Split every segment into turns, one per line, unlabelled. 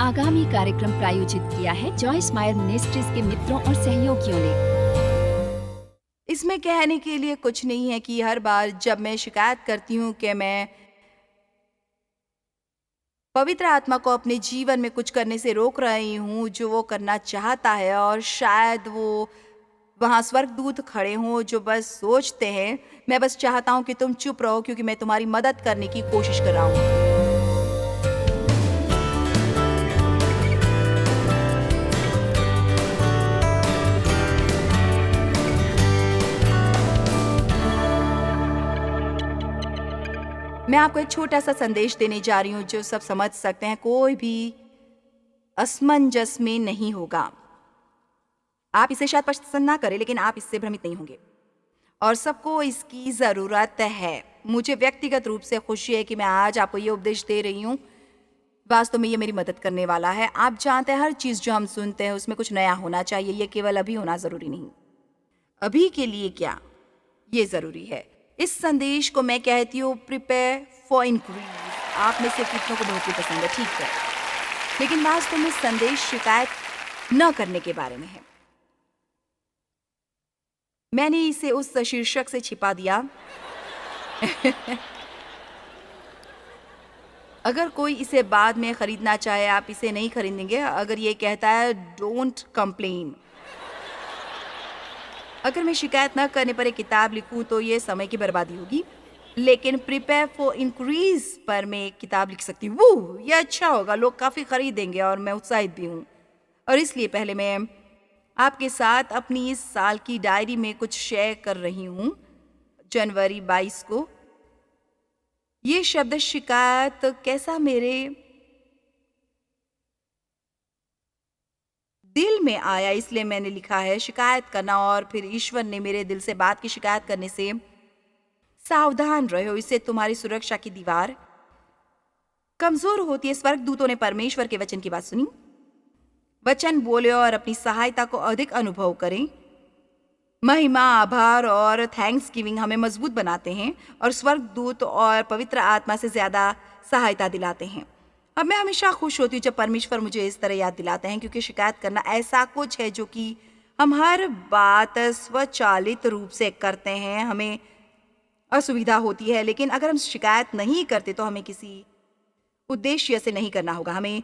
आगामी कार्यक्रम प्रायोजित किया है जॉयस मायर मिनिस्ट्रीज के मित्रों और सहयोगियों ने।
इसमें कहने के लिए कुछ नहीं है कि हर बार जब मैं शिकायत करती हूँ कि मैं पवित्र आत्मा को अपने जीवन में कुछ करने से रोक रही हूँ जो वो करना चाहता है, और शायद वो वहाँ स्वर्गदूत खड़े हों जो बस सोचते हैं मैं बस चाहता हूँ कि तुम चुप रहो क्योंकि मैं तुम्हारी मदद करने की कोशिश कर रहा हूँ। मैं आपको एक छोटा सा संदेश देने जा रही हूँ जो सब समझ सकते हैं, कोई भी असमंजस में नहीं होगा। आप इसे शायद पसंद ना करें लेकिन आप इससे भ्रमित नहीं होंगे, और सबको इसकी ज़रूरत है। मुझे व्यक्तिगत रूप से खुशी है कि मैं आज आपको ये उपदेश दे रही हूँ। वास्तव में ये मेरी मदद करने वाला है। आप जानते हैं हर चीज़ जो हम सुनते हैं उसमें कुछ नया होना चाहिए, ये केवल अभी होना ज़रूरी नहीं। अभी के लिए क्या, ये ज़रूरी है। इस संदेश को मैं कहती हूँ प्रिपेयर फॉर इंक्रीज। आप में से कितनों को बहुत ही पसंद है, ठीक है, लेकिन वास्तव में संदेश शिकायत न करने के बारे में है। मैंने इसे उस शीर्षक से छिपा दिया अगर कोई इसे बाद में खरीदना चाहे, आप इसे नहीं खरीदेंगे अगर ये कहता है डोंट कंप्लेन। अगर मैं शिकायत न करने पर एक किताब लिखूं तो ये समय की बर्बादी होगी, लेकिन प्रिपेयर फॉर इंक्रीज पर मैं एक किताब लिख सकती हूँ। वो ये अच्छा होगा, लोग काफ़ी खरीदेंगे और मैं उत्साहित भी हूँ। और इसलिए पहले मैं आपके साथ अपनी इस साल की डायरी में कुछ शेयर कर रही हूँ। जनवरी 22 को ये शब्द शिकायत कैसा मेरे दिल में आया, इसलिए मैंने लिखा है शिकायत करना। और फिर ईश्वर ने मेरे दिल से बात की, शिकायत करने से सावधान रहो, इससे तुम्हारी सुरक्षा की दीवार कमजोर होती है। स्वर्गदूतों ने परमेश्वर के वचन की बात सुनी, वचन बोले और अपनी सहायता को अधिक अनुभव करें। महिमा, आभार और थैंक्स गिविंग हमें मजबूत बनाते हैं और स्वर्गदूत और पवित्र आत्मा से ज्यादा सहायता दिलाते हैं। अब मैं हमेशा खुश होती हूँ जब परमेश्वर मुझे इस तरह याद दिलाते हैं, क्योंकि शिकायत करना ऐसा कुछ है जो कि हम हर बात स्वचालित रूप से करते हैं। हमें असुविधा होती है, लेकिन अगर हम शिकायत नहीं करते तो हमें किसी उद्देश्य से नहीं करना होगा। हमें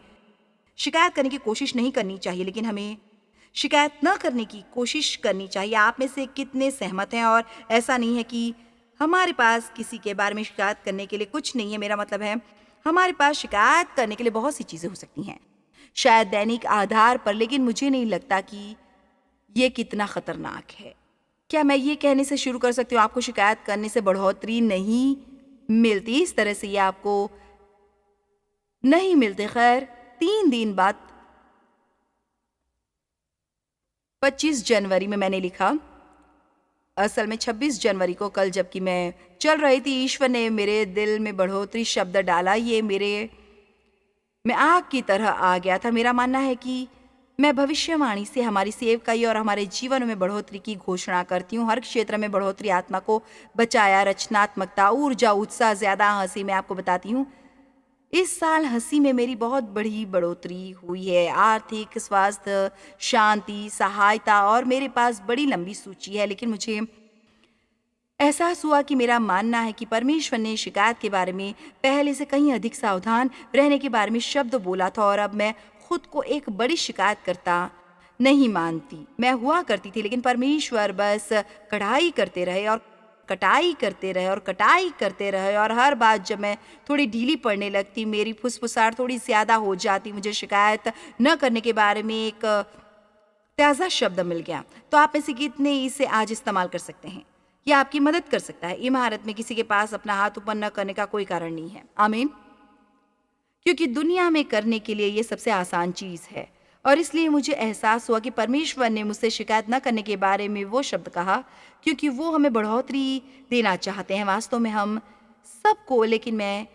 शिकायत करने की कोशिश नहीं करनी चाहिए, लेकिन हमें शिकायत न करने की कोशिश करनी चाहिए। आप में से कितने सहमत हैं? और ऐसा नहीं है कि हमारे पास किसी के बारे में शिकायत करने के लिए कुछ नहीं है। मेरा मतलब है हमारे पास शिकायत करने के लिए बहुत सी चीज़ें हो सकती हैं, शायद दैनिक आधार पर, लेकिन मुझे नहीं लगता कि ये कितना खतरनाक है। क्या मैं ये कहने से शुरू कर सकती हूँ आपको शिकायत करने से बढ़ोतरी नहीं मिलती? इस तरह से ये आपको नहीं मिलते। खैर, 3 दिन बाद 25 जनवरी में मैंने लिखा, असल में 26 जनवरी को, कल जबकि मैं चल रही थी, ईश्वर ने मेरे दिल में बढ़ोतरी शब्द डाला। ये मेरे में आग की तरह आ गया था। मेरा मानना है कि मैं भविष्यवाणी से हमारी सेवकाई और हमारे जीवन में बढ़ोतरी की घोषणा करती हूँ। हर क्षेत्र में बढ़ोतरी, आत्मा को बचाया, रचनात्मकता, ऊर्जा, उत्साह, ज्यादा हंसी। मैं आपको बताती हूँ इस साल हंसी में मेरी बहुत बड़ी बढ़ोतरी हुई है। आर्थिक, स्वास्थ्य, शांति, सहायता, और मेरे पास बड़ी लंबी सूची है। लेकिन मुझे एहसास हुआ कि मेरा मानना है कि परमेश्वर ने शिकायत के बारे में पहले से कहीं अधिक सावधान रहने के बारे में शब्द बोला था, और अब मैं खुद को एक बड़ी शिकायत करता नहीं मानती। मैं हुआ करती थी, लेकिन परमेश्वर बस कढ़ाई करते रहे और कटाई करते रहे और कटाई करते रहे, और हर बात जब मैं थोड़ी ढीली पड़ने लगती, मेरी फुसफुसाहट थोड़ी ज़्यादा हो जाती, मुझे शिकायत न करने के बारे में एक ताज़ा शब्द मिल गया। तो आप में से कितने इसे आज इस्तेमाल कर सकते हैं? यह आपकी मदद कर सकता है। इमारत में किसी के पास अपना हाथ ऊपर न करने का कोई कारण नहीं है। आमीन। क्योंकि दुनिया में करने के लिए ये सबसे आसान चीज़ है, और इसलिए मुझे एहसास हुआ कि परमेश्वर ने मुझसे शिकायत न करने के बारे में वो शब्द कहा, क्योंकि वो हमें बढ़ोतरी देना चाहते हैं। वास्तव में हम सबको, लेकिन मैं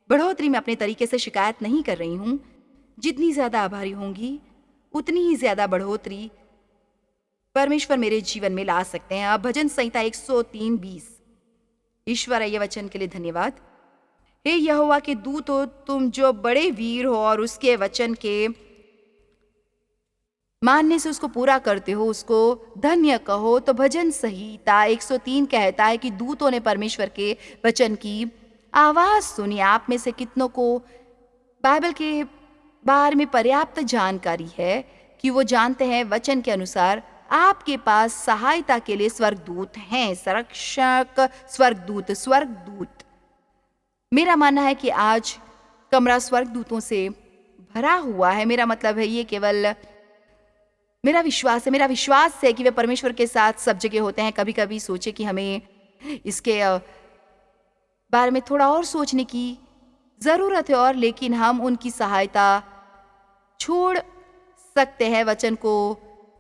बढ़ोतरी में अपने तरीके से शिकायत नहीं कर रही हूँ। जितनी ज़्यादा आभारी होंगी उतनी ही ज़्यादा बढ़ोतरी परमेश्वर मेरे जीवन में ला सकते हैं। अब भजन संहिता 103:20। ईश्वर, ये वचन के लिए धन्यवाद। हे यहोवा के दूत हो, तुम जो बड़े वीर हो और उसके वचन के मानने से उसको पूरा करते हो, उसको धन्य कहो। तो भजन संहिता 103 कहता है कि दूतों ने परमेश्वर के वचन की आवाज सुनी। आप में से कितनों को बाइबल के बारे में पर्याप्त जानकारी है कि वो जानते हैं वचन के अनुसार आपके पास सहायता के लिए स्वर्गदूत हैं, संरक्षक स्वर्गदूत। मेरा मानना है कि आज कमरा स्वर्गदूतों से भरा हुआ है। मेरा मतलब है ये केवल मेरा विश्वास है कि वे परमेश्वर के साथ सब जगह होते हैं। कभी कभी सोचे कि हमें इसके बारे में थोड़ा और सोचने की ज़रूरत है, और लेकिन हम उनकी सहायता छोड़ सकते हैं वचन को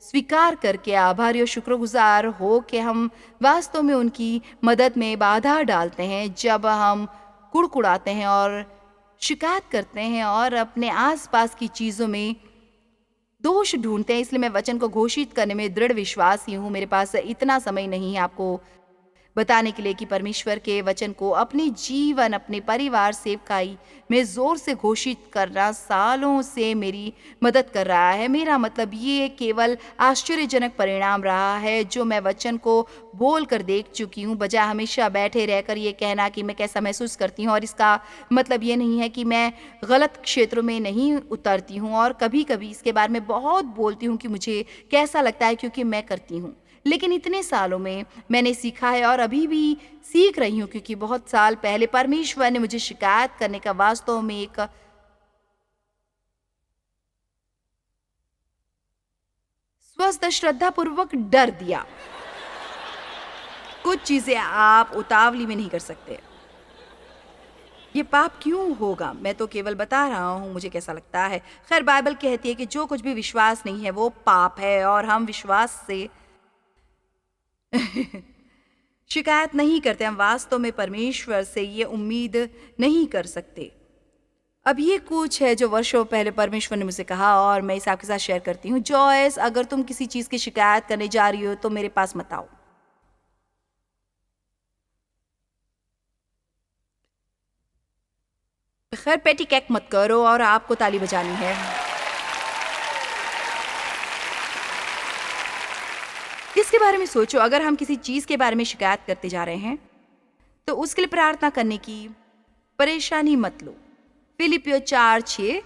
स्वीकार करके आभारी और शुक्रगुजार हो कि हम वास्तव में उनकी मदद में बाधा डालते हैं जब हम कुड़कुड़ाते हैं और शिकायत करते हैं और अपने आसपास की चीज़ों में दोष ढूंढते हैं। इसलिए मैं वचन को घोषित करने में दृढ़ विश्वासी हूँ। मेरे पास इतना समय नहीं है आपको बताने के लिए कि परमेश्वर के वचन को अपने जीवन, अपने परिवार, सेवकाई में जोर से घोषित करना सालों से मेरी मदद कर रहा है। मेरा मतलब ये केवल आश्चर्यजनक परिणाम रहा है जो मैं वचन को बोल कर देख चुकी हूँ, बजाय हमेशा बैठे रहकर ये कहना कि मैं कैसा महसूस करती हूँ। और इसका मतलब ये नहीं है कि मैं गलत क्षेत्रों में नहीं उतरती हूँ, और कभी कभी इसके बारे में बहुत बोलती हूँ कि मुझे कैसा लगता है, क्योंकि मैं करती हूँ। लेकिन इतने सालों में मैंने सीखा है और अभी भी सीख रही हूँ, क्योंकि बहुत साल पहले परमेश्वर ने मुझे शिकायत करने का वास्तव में एक स्वस्थ श्रद्धापूर्वक डर दिया। कुछ चीजें आप उतावली में नहीं कर सकते। ये पाप क्यों होगा? मैं तो केवल बता रहा हूँ मुझे कैसा लगता है। खैर, बाइबल कहती है कि जो कुछ भी विश्वास नहीं है वो पाप है, और हम विश्वास से शिकायत नहीं करते। हम वास्तव में परमेश्वर से ये उम्मीद नहीं कर सकते। अब ये कुछ है जो वर्षों पहले परमेश्वर ने मुझसे कहा, और मैं इसे आपके साथ शेयर करती हूँ। जॉयस, अगर तुम किसी चीज की शिकायत करने जा रही हो तो मेरे पास मत आओ। खैर, पेटी कैक मत करो, और आपको ताली बजानी है। इसके बारे में सोचो, अगर हम किसी चीज के बारे में शिकायत करते जा रहे हैं तो उसके लिए प्रार्थना करने की परेशानी मत लो। फिलिपियो 4:6,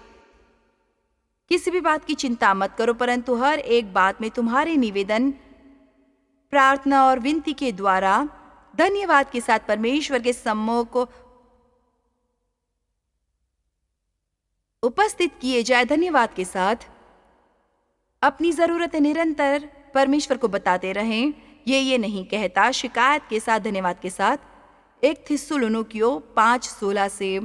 किसी भी बात की चिंता मत करो, परंतु हर एक बात में तुम्हारे निवेदन, प्रार्थना और विनती के द्वारा धन्यवाद के साथ परमेश्वर के सम्मुख उपस्थित किए जाए। धन्यवाद के साथ अपनी जरूरतें निरंतर परमेश्वर को बताते रहें। ये नहीं कहता शिकायत के साथ, धन्यवाद के साथ। 1 थिस्सलुनीकियों 5:16 से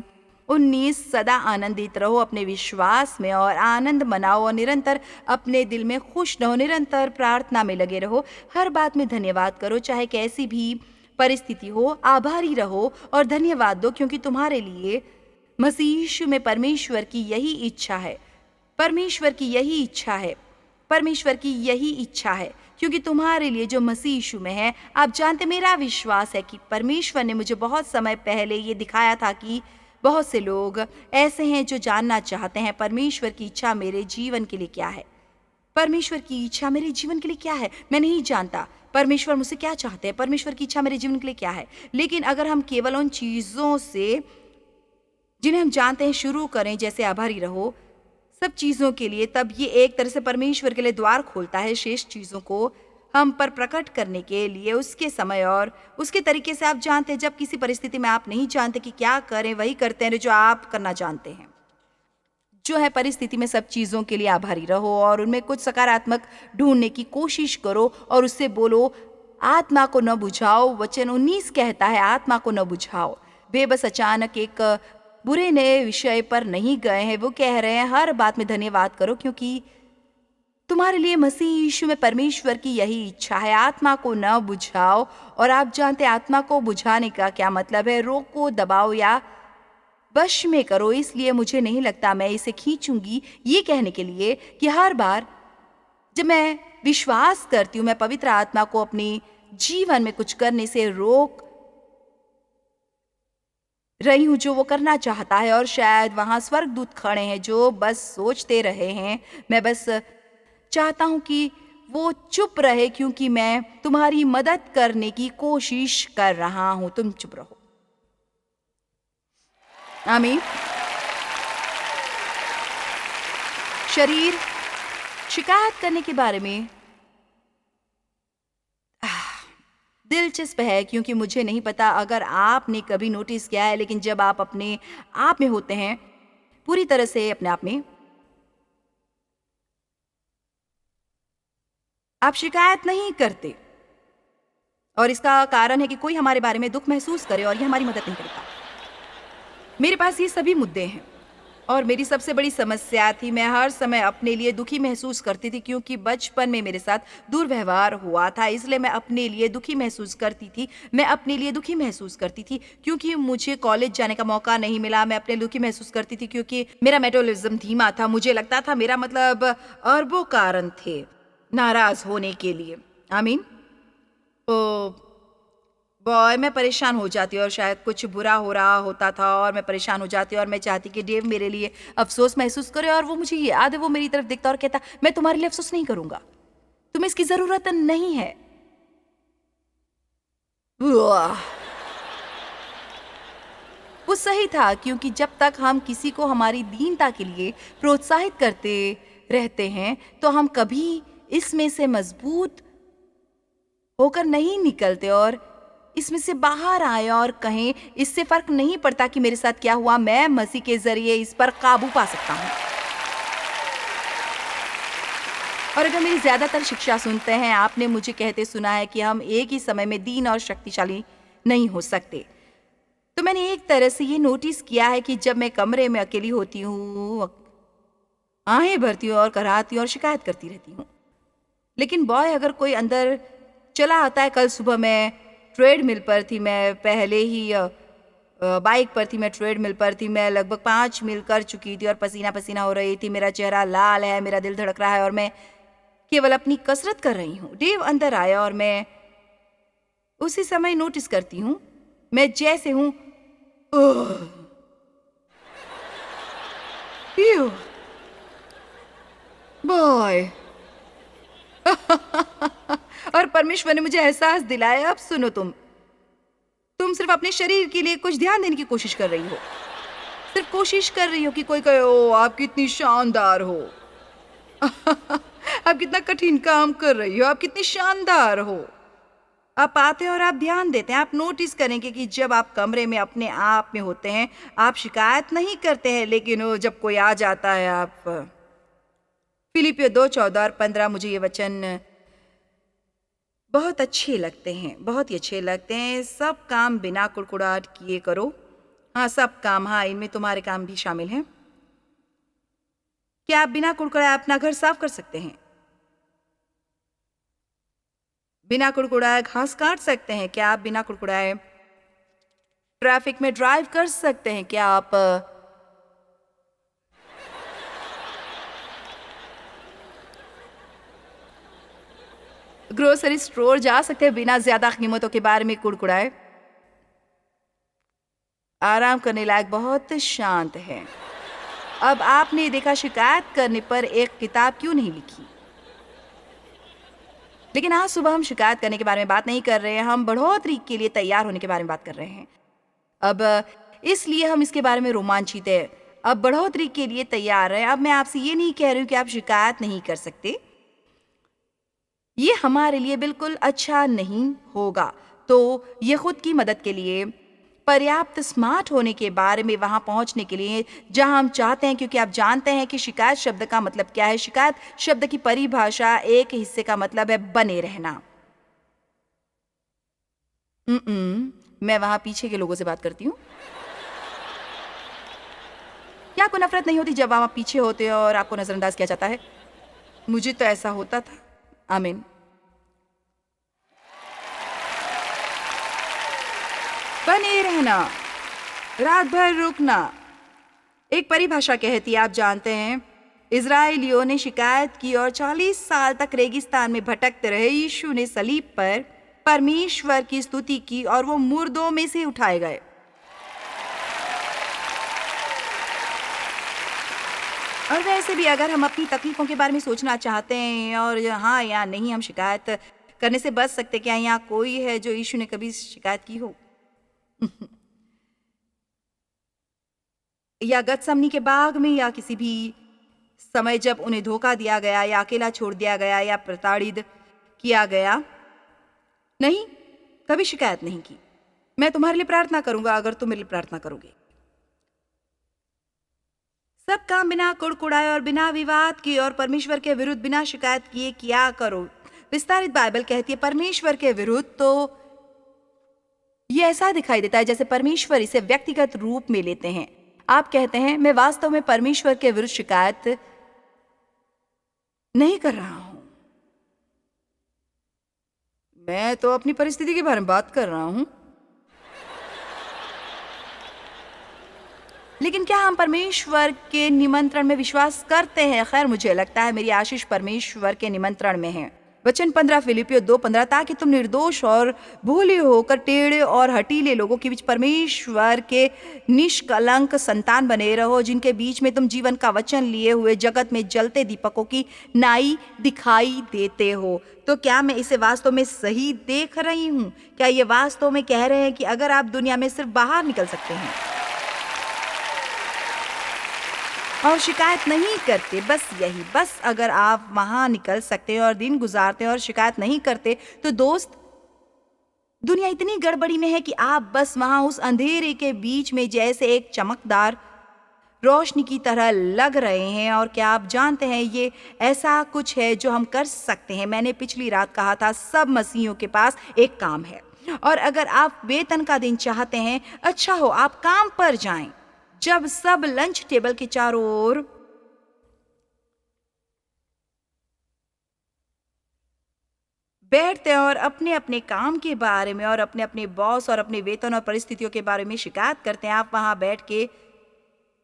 19, सदा आनंदित रहो अपने विश्वास में और आनंद मनाओ, और निरंतर अपने दिल में खुश रहो, निरंतर प्रार्थना में लगे रहो, हर बात में धन्यवाद करो, चाहे कैसी भी परिस्थिति हो। आभारी रहो और धन्यवाद दो, क्योंकि तुम्हारे लिए मसीह यीशु में परमेश्वर की यही इच्छा है। परमेश्वर की यही इच्छा है। परमेश्वर की यही इच्छा है, क्योंकि तुम्हारे लिए जो मसीह यीशु में है। आप जानते, मेरा विश्वास है कि परमेश्वर ने मुझे बहुत समय पहले ये दिखाया था कि बहुत से लोग ऐसे हैं जो जानना चाहते हैं परमेश्वर की इच्छा मेरे जीवन के लिए क्या है। परमेश्वर की इच्छा मेरे जीवन के लिए क्या है? मैं नहीं जानता परमेश्वर मुझसे क्या चाहते हैं, परमेश्वर की इच्छा मेरे जीवन के लिए क्या है। लेकिन अगर हम केवल उन चीज़ों से जिन्हें हम जानते हैं शुरू करें, जैसे आभारी रहो सब चीज़ों के लिए, तब ये एक तरह से परमेश्वर के लिए द्वार खोलता है शेष चीज़ों को हम पर प्रकट करने के लिए उसके समय और उसके तरीके से। आप जानते हैं, जब किसी परिस्थिति में आप नहीं जानते कि क्या करें, वही करते हैं जो आप करना जानते हैं। जो है परिस्थिति में सब चीज़ों के लिए आभारी रहो और उनमें कुछ सकारात्मक ढूंढने की कोशिश करो और उससे बोलो, आत्मा को न बुझाओ। वचन 19 कहता है, आत्मा को न बुझाओ। वे बस अचानक एक बुरे नए विषय पर नहीं गए हैं। वो कह रहे हैं हर बात में धन्यवाद करो, क्योंकि तुम्हारे लिए मसीह यीशु में परमेश्वर की यही इच्छा है। आत्मा को न बुझाओ। और आप जानते हैं आत्मा को बुझाने का क्या मतलब है? रोको, दबाओ या वश में करो। इसलिए मुझे नहीं लगता मैं इसे खींचूंगी ये कहने के लिए कि हर बार जब मैं विश्वास करती हूँ, मैं पवित्र आत्मा को अपने जीवन में कुछ करने से रोक रही हूँ जो वो करना चाहता है, और शायद वहाँ स्वर्गदूत खड़े हैं जो बस सोचते रहे हैं। मैं बस चाहता हूँ कि वो चुप रहे, क्योंकि मैं तुम्हारी मदद करने की कोशिश कर रहा हूँ। तुम चुप रहो। आमीन। शरीर शिकायत करने के बारे में दिलचस्प है, क्योंकि मुझे नहीं पता अगर आपने कभी नोटिस किया है, लेकिन जब आप अपने आप में होते हैं, पूरी तरह से अपने आप में, आप शिकायत नहीं करते। और इसका कारण है कि कोई हमारे बारे में दुख महसूस करे और ये हमारी मदद नहीं करता। मेरे पास ये सभी मुद्दे हैं, और मेरी सबसे बड़ी समस्या थी, मैं हर समय अपने लिए दुखी महसूस करती थी, क्योंकि बचपन में मेरे साथ दुर्व्यवहार हुआ था। इसलिए मैं अपने लिए दुखी महसूस करती थी। मैं अपने लिए दुखी महसूस करती थी क्योंकि मुझे कॉलेज जाने का मौका नहीं मिला। मैं अपने दुखी महसूस करती थी क्योंकि मेरा मेटाबॉलिज्म धीमा था। मुझे लगता था मेरा मतलब अरबों कारण थे नाराज होने के लिए। आमीन। ओ बॉय, मैं परेशान हो जाती और शायद कुछ बुरा हो रहा होता था और मैं परेशान हो जाती और मैं चाहती कि डेव मेरे लिए अफसोस महसूस करे, और वो मुझे याद है, वो मेरी तरफ देखता और कहता, मैं तुम्हारे लिए अफसोस नहीं करूंगा, तुम्हें इसकी जरूरत नहीं है। वाह, वो सही था, क्योंकि जब तक हम किसी को हमारी दीनता के लिए प्रोत्साहित करते रहते हैं तो हम कभी इसमें से मजबूत होकर नहीं निकलते और इसमें से बाहर आए और कहें, इससे फर्क नहीं पड़ता कि मेरे साथ क्या हुआ, मैं मसीह के जरिए इस पर काबू पा सकता हूँ। और अगर मेरी ज्यादातर शिक्षा सुनते हैं, आपने मुझे कहते सुना है कि हम एक ही समय में दीन और शक्तिशाली नहीं हो सकते। तो मैंने एक तरह से ये नोटिस किया है कि जब मैं कमरे में अकेली होती हूँ, आहें भरती हूँ और कराहती हूँ और शिकायत करती रहती हूँ। लेकिन बॉय, अगर कोई अंदर चला आता है, कल सुबह मैं ट्रेडमिल पर थी, मैं पहले ही बाइक पर थी, मैं ट्रेडमिल पर थी, मैं लगभग 5 मील कर चुकी थी और पसीना पसीना हो रही थी, मेरा चेहरा लाल है, मेरा दिल धड़क रहा है और मैं केवल अपनी कसरत कर रही हूँ। डेव अंदर आया और मैं उसी समय नोटिस करती हूँ, मैं जैसे हूँ, बॉय। और परमेश्वर ने मुझे एहसास दिलाया, अब सुनो, तुम सिर्फ अपने शरीर के लिए कुछ ध्यान देने की कोशिश कर रही हो, सिर्फ कोशिश कर रही हो कि कोई कहे, ओ आप कितनी शानदार हो। आप कितना कठिन काम कर रही हो, आप कितनी शानदार हो। आप आते हैं और आप ध्यान देते हैं, आप नोटिस करेंगे कि जब आप कमरे में अपने आप में होते हैं, आप शिकायत नहीं करते हैं, लेकिन जब कोई आ जाता है, आप फिलिपियों 2:14 और 15, मुझे ये वचन बहुत अच्छे लगते हैं, बहुत ही अच्छे लगते हैं। सब काम बिना कुड़कुड़ाहट किए करो। हाँ, सब काम, हाँ, इनमें तुम्हारे काम भी शामिल हैं। क्या आप बिना कुड़कुड़ाए अपना घर साफ कर सकते हैं? बिना कुड़कुड़ाए घास काट सकते हैं? क्या आप बिना कुड़कुड़ाए ट्रैफिक में ड्राइव कर सकते हैं? क्या आप ग्रोसरी स्टोर जा सकते हैं बिना ज्यादा कीमतों के बारे में कुड़कुड़ाए? आराम करने लायक बहुत शांत है। अब आपने देखा, शिकायत करने पर एक किताब क्यों नहीं लिखी। लेकिन आज सुबह हम शिकायत करने के बारे में बात नहीं कर रहे हैं, हम बढ़ोतरी के लिए तैयार होने के बारे में बात कर रहे हैं। अब इसलिए हम इसके बारे में रोमांचित है, अब बढ़ोतरी के लिए तैयार है। अब मैं आपसे ये नहीं कह रही हूँ कि आप शिकायत नहीं कर सकते, ये हमारे लिए बिल्कुल अच्छा नहीं होगा। तो ये खुद की मदद के लिए, पर्याप्त स्मार्ट होने के बारे में वहां पहुंचने के लिए जहां हम चाहते हैं, क्योंकि आप जानते हैं कि शिकायत शब्द का मतलब क्या है। शिकायत शब्द की परिभाषा एक हिस्से का मतलब है बने रहना। मैं वहां पीछे के लोगों से बात करती हूँ। क्या आपको नफरत नहीं होती जब आप पीछे होते हो और आपको नजरअंदाज किया जाता है? मुझे तो ऐसा होता था। आमीन। बने रहना, रात भर रुकना, एक परिभाषा कहती है, आप जानते हैं, इजराइलियों ने शिकायत की और 40 साल तक रेगिस्तान में भटकते रहे। यीशु ने सलीब पर परमेश्वर की स्तुति की और वो मुर्दों में से उठाए गए। और वैसे भी अगर हम अपनी तकलीफ़ों के बारे में सोचना चाहते हैं और हाँ या नहीं हम शिकायत करने से बच सकते, क्या यहाँ कोई है जो यीशु ने कभी शिकायत की हो? या गतसमनी के बाग में या किसी भी समय जब उन्हें धोखा दिया गया या अकेला छोड़ दिया गया या प्रताड़ित किया गया? नहीं, कभी शिकायत नहीं की। मैं तुम्हारे लिए प्रार्थना करूंगा अगर तुम मेरे लिए प्रार्थना करोगे। सब काम बिना कुड़कुड़ाए और बिना विवाद किए और परमेश्वर के विरुद्ध बिना शिकायत किए किया करो। विस्तारित बाइबल कहती है परमेश्वर के विरुद्ध, तो ये ऐसा दिखाई देता है जैसे परमेश्वर इसे व्यक्तिगत रूप में लेते हैं। आप कहते हैं मैं वास्तव में परमेश्वर के विरुद्ध शिकायत नहीं कर रहा हूं, मैं तो अपनी परिस्थिति के बारे में बात कर रहा हूं। लेकिन क्या हम परमेश्वर के निमंत्रण में विश्वास करते हैं? खैर, मुझे लगता है मेरी आशीष परमेश्वर के निमंत्रण में है। वचन 15 फिलिपियो 2:15, ताकि तुम निर्दोष और भोले होकर टेढ़े और हठीले लोगों के बीच परमेश्वर के निष्कलंक संतान बने रहो, जिनके बीच में तुम जीवन का वचन लिए हुए जगत में जलते दीपकों की नाई दिखाई देते हो। तो क्या मैं इसे वास्तव में सही देख रही हूँ? क्या ये वास्तव में कह रहे हैं कि अगर आप दुनिया में सिर्फ बाहर निकल सकते हैं और शिकायत नहीं करते, बस अगर आप वहां निकल सकते हैं और दिन गुजारते हैं और शिकायत नहीं करते, तो दोस्त, दुनिया इतनी गड़बड़ी में है कि आप बस वहां उस अंधेरे के बीच में जैसे एक चमकदार रोशनी की तरह लग रहे हैं। और क्या आप जानते हैं ये ऐसा कुछ है जो हम कर सकते हैं? मैंने पिछली रात कहा था सब मसीहियों के पास एक काम है, और अगर आप वेतन का दिन चाहते हैं, अच्छा हो आप काम पर जाएं। जब सब लंच टेबल के चारों ओर बैठते हैं और अपने अपने काम के बारे में और अपने अपने बॉस और अपने वेतन और परिस्थितियों के बारे में शिकायत करते हैं, आप वहां बैठ के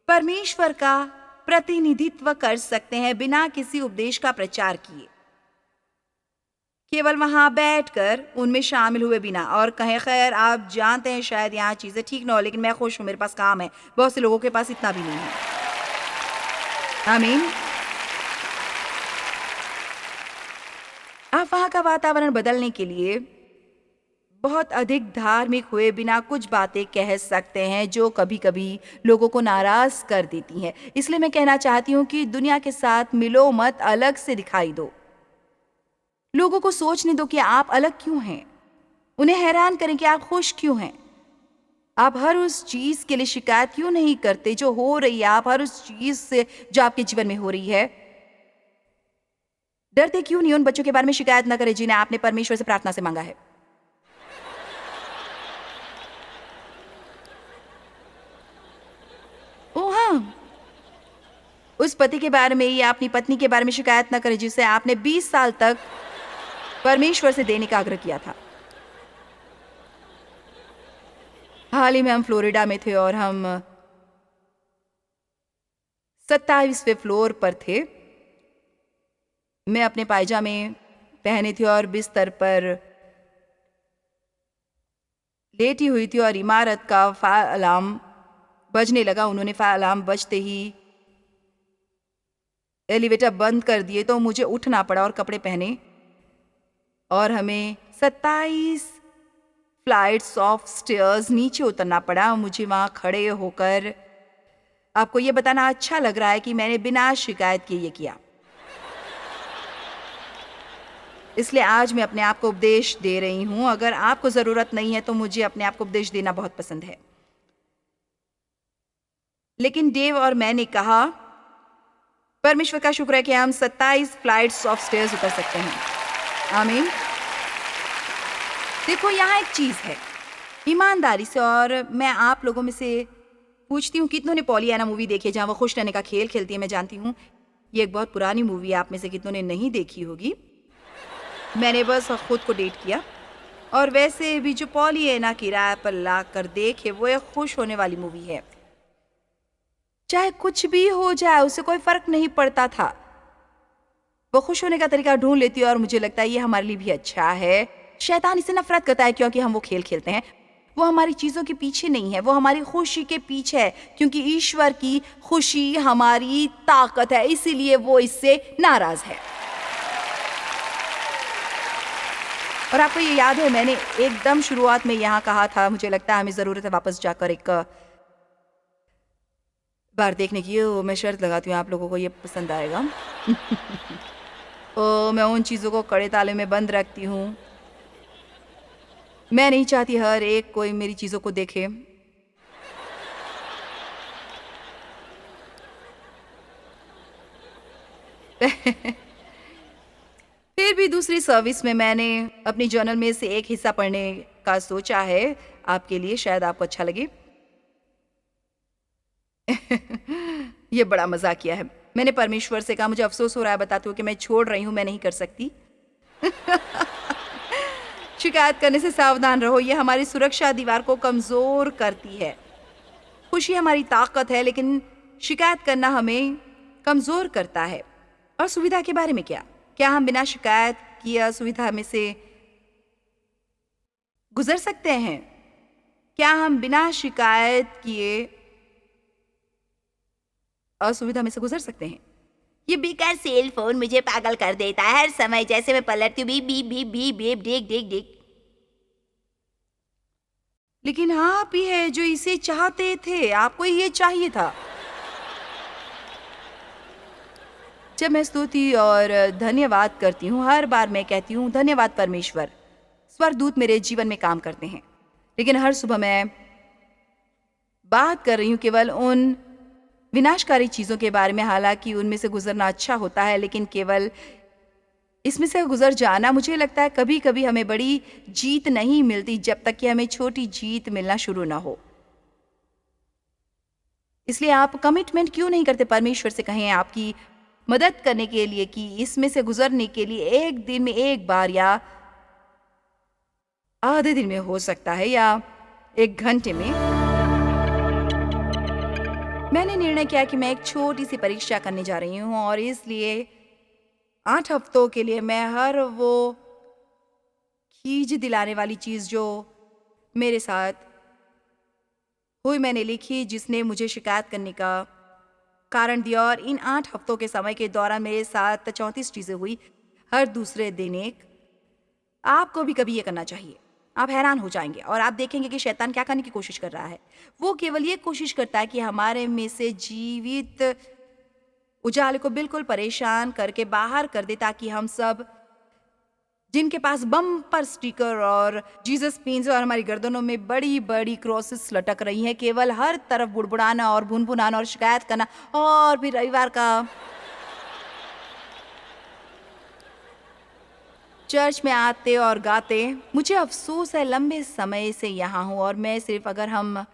परमेश्वर का प्रतिनिधित्व कर सकते हैं बिना किसी उपदेश का प्रचार किए, केवल वहां बैठकर उनमें शामिल हुए बिना, और कहें खैर आप जानते हैं शायद यहाँ चीजें ठीक ना हो, लेकिन मैं खुश हूं, मेरे पास काम है। बहुत से लोगों के पास इतना भी नहीं है। आमीन। आप वहां का वातावरण बदलने के लिए बहुत अधिक धार्मिक हुए बिना कुछ बातें कह सकते हैं जो कभी कभी लोगों को नाराज कर देती हैं। इसलिए मैं कहना चाहती हूँ कि दुनिया के साथ मिलो मत, अलग से दिखाई दो। लोगों को सोचने दो कि आप अलग क्यों हैं। उन्हें हैरान करें कि आप खुश क्यों हैं। आप हर उस चीज के लिए शिकायत क्यों नहीं करते जो हो रही है। आप हर उस चीज से जो आपके जीवन में हो रही है डरते क्यों नहीं। उन बच्चों के बारे में शिकायत न करें जिन्हें आपने परमेश्वर से प्रार्थना से मांगा है। ओ हाँ, उस पति के बारे में या अपनी पत्नी के बारे में शिकायत न करें जिसे आपने 20 साल तक परमेश्वर से देने का आग्रह किया था। हाल ही में हम फ्लोरिडा में थे और हम 27वें फ्लोर पर थे। मैं अपने पायजामे पहने थी और बिस्तर पर लेटी हुई थी और इमारत का फायर अलार्म बजने लगा। उन्होंने फायर अलार्म बजते ही एलिवेटर बंद कर दिए, तो मुझे उठना पड़ा और कपड़े पहने और हमें 27 फ्लाइट्स ऑफ स्टेयर्स नीचे उतरना पड़ा। मुझे वहां खड़े होकर आपको ये बताना अच्छा लग रहा है कि मैंने बिना शिकायत किए ये किया। इसलिए आज मैं अपने आप को उपदेश दे रही हूं। अगर आपको जरूरत नहीं है तो मुझे अपने आप को उपदेश देना बहुत पसंद है। लेकिन डेव और मैंने कहा परमेश्वर का शुक्र है कि हम 27 फ्लाइट्स ऑफ स्टेयर्स उतर सकते हैं। आमीन। देखो यहाँ एक चीज है, ईमानदारी से, और मैं आप लोगों में से पूछती हूँ कितनों ने पॉलियाना मूवी देखी है जहाँ वो खुश रहने का खेल खेलती है। मैं जानती हूँ ये एक बहुत पुरानी मूवी है, आप में से कितनों ने नहीं देखी होगी। मैंने बस खुद को डेट किया, और वैसे भी जो पॉलियाना किराए पर ला कर देखे वो एक खुश होने वाली मूवी है। चाहे कुछ भी हो जाए उसे कोई फर्क नहीं पड़ता था। वो खुश होने का तरीका ढूंढ लेती है और मुझे लगता है ये हमारे लिए भी अच्छा है। शैतान इससे नफरत करता है क्योंकि हम वो खेल खेलते हैं। वो हमारी चीज़ों के पीछे नहीं है, वो हमारी खुशी के पीछे है, क्योंकि ईश्वर की खुशी हमारी ताकत है, इसीलिए वो इससे नाराज़ है। और आपको ये याद है, मैंने एकदम शुरुआत में यहाँ कहा था, मुझे लगता है हमें ज़रूरत है वापस जाकर एक बार देखने की। मैं शर्त लगाती हूँ आप लोगों को ये पसंद आएगा। मैं उन चीज़ों को कड़े ताले में बंद रखती हूँ। मैं नहीं चाहती हर एक कोई मेरी चीज़ों को देखे। फिर भी दूसरी सर्विस में मैंने अपनी जर्नल में से एक हिस्सा पढ़ने का सोचा है आपके लिए, शायद आपको अच्छा लगे। ये बड़ा मजाकिया है। मैंने परमेश्वर से कहा, मुझे अफसोस हो रहा है बताते हुए कि मैं छोड़ रही हूँ, मैं नहीं कर सकती। शिकायत करने से सावधान रहो, ये हमारी सुरक्षा दीवार को कमजोर करती है। खुशी हमारी ताकत है, लेकिन शिकायत करना हमें कमजोर करता है। और सुविधा के बारे में क्या हम बिना शिकायत किए असुविधा में से गुजर सकते हैं? क्या हम बिना शिकायत किए असुविधा में से गुजर सकते हैं?
ये बेकार सेल फोन मुझे पागल कर देता है हर समय, जैसे मैं पलटती हूँ beep beep beep beep beep डिग डिग डिग।
लेकिन आप ही है जो इसे चाहते थे, आपको ये चाहिए था। जब मैं स्तुति और धन्यवाद करती हूँ, हर बार मैं कहती हूँ धन्यवाद परमेश्वर, स्वर्गदूत मेरे जीवन में काम करते हैं। लेकिन हर सुबह मैं बात कर रही हूँ केवल उन विनाशकारी चीज़ों के बारे में, हालांकि उनमें से गुजरना अच्छा होता है, लेकिन केवल इसमें से गुजर जाना, मुझे लगता है कभी कभी हमें बड़ी जीत नहीं मिलती जब तक कि हमें छोटी जीत मिलना शुरू ना हो। इसलिए आप कमिटमेंट क्यों नहीं करते? परमेश्वर से कहें आपकी मदद करने के लिए कि इसमें से गुजरने के लिए एक दिन में एक बार, या आधे दिन में हो सकता है, या एक घंटे में। मैंने निर्णय किया कि मैं एक छोटी सी परीक्षा करने जा रही हूँ, और इसलिए 8 हफ्तों के लिए मैं हर वो खींच दिलाने वाली चीज़ जो मेरे साथ हुई मैंने लिखी, जिसने मुझे शिकायत करने का कारण दिया। और इन 8 हफ्तों के समय के दौरान मेरे साथ 34 चीज़ें हुई, हर दूसरे दिन एक। आपको भी कभी ये करना चाहिए। आप हैरान हो जाएंगे और आप देखेंगे कि शैतान क्या करने की कोशिश कर रहा है। वो केवल ये कोशिश करता है कि हमारे में से जीवित उजाले को बिल्कुल परेशान करके बाहर कर दे, ताकि हम सब जिनके पास बम्पर स्टिकर और जीसस पिन्स और हमारी गर्दनों में बड़ी बड़ी क्रॉसेस लटक रही हैं, केवल हर तरफ बुड़बुड़ाना और भुनभुनाना और शिकायत करना, और फिर रविवार का चर्च में आते और गाते। मुझे अफसोस है लंबे समय से यहाँ हूँ, और मैं सिर्फ, अगर हम